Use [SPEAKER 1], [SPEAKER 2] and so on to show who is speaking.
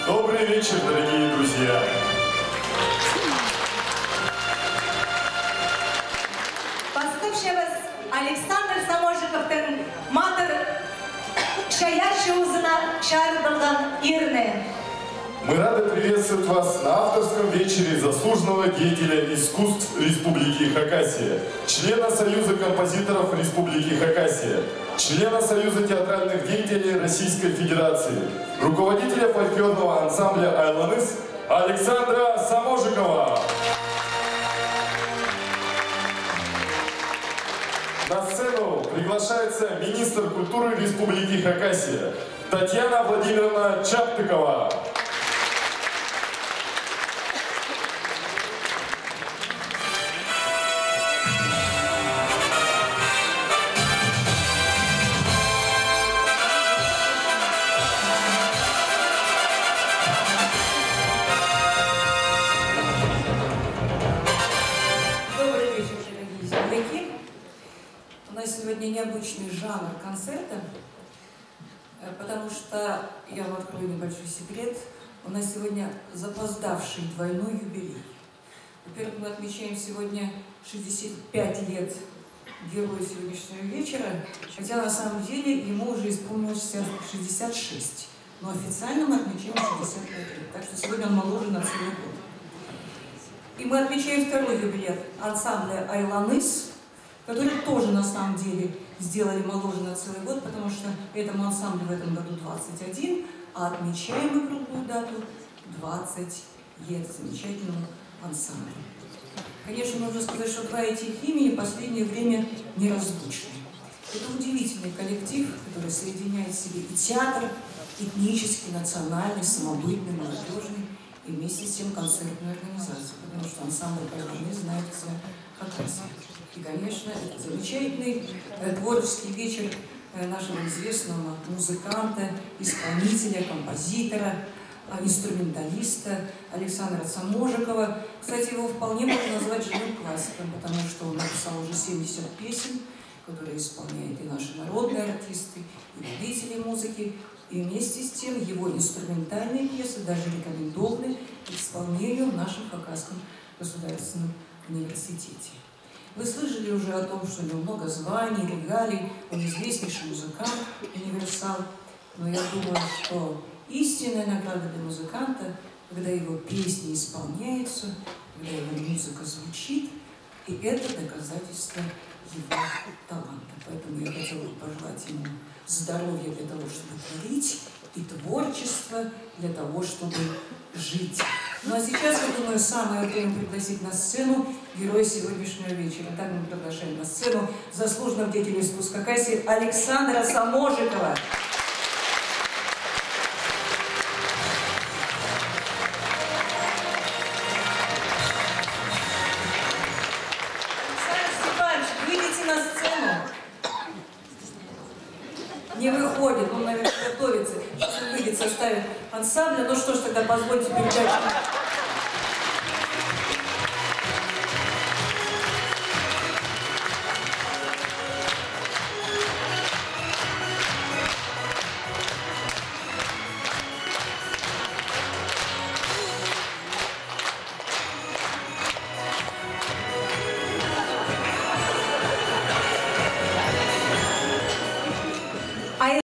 [SPEAKER 1] Добрый вечер, дорогие друзья!
[SPEAKER 2] Поставшевас Александр Саможиковтың матыр шаящуызына шардылған ирне.
[SPEAKER 1] Мы рады приветствовать вас на авторском вечере заслуженного деятеля искусств Республики Хакасия, члена Союза композиторов Республики Хакасия, члена Союза театральных деятелей Российской Федерации, руководителя фольклорного ансамбля «Айланыс» Александра Саможикова. На сцену приглашается министр культуры Республики Хакасия Татьяна Владимировна Чаптыкова.
[SPEAKER 3] Сегодня необычный жанр концерта, потому что, я вам открою небольшой секрет, у нас сегодня запоздавший двойной юбилей. Во-первых, мы отмечаем сегодня 65 лет герою сегодняшнего вечера, хотя на самом деле ему уже исполнилось 66, но официально мы отмечаем 65 лет, так что сегодня он моложе на целый год. И мы отмечаем второй юбилей ансамбля «Айланыс», которые тоже на самом деле сделали моложе на целый год, потому что этому ансамблю в этом году 21, а отмечаем мы круглую дату 20 лет замечательному ансамблю. Конечно, нужно сказать, что два этих имени в последнее время неразлучны. Это удивительный коллектив, который соединяет в себе и театр, этнический, национальный, самобытный, молодежный, и вместе с тем концертную организацию, потому что ансамбль «Айланыс» знает вся Хакасия. И, конечно, это замечательный творческий вечер нашего известного музыканта, исполнителя, композитора, инструменталиста Александра Саможикова. Кстати, его вполне можно назвать живым классиком, потому что он написал уже 70 песен, которые исполняют и наши народные артисты, и любители музыки. И вместе с тем его инструментальные пьесы даже рекомендованы к исполнению в нашем Хакасском государственном университете. Вы слышали уже о том, что у него много званий, регалий, он известнейший музыкант, универсал. Но я думаю, что истинная награда для музыканта, когда его песни исполняются, когда его музыка звучит, и это доказательство его таланта. Поэтому я хотела бы пожелать ему здоровья для того, чтобы творить, и творчество для того, чтобы жить. Ну а сейчас, я думаю, самое время пригласить на сцену героя сегодняшнего вечера. Так мы приглашаем на сцену заслуженного деятеля искусств Хакасии Александра Саможикова. Александр Степанович, выйдите на сцену. Не выходит, он, наверное, готовится. Сейчас он выйдет, составит ансамбль. Ну что ж, тогда позвольте передать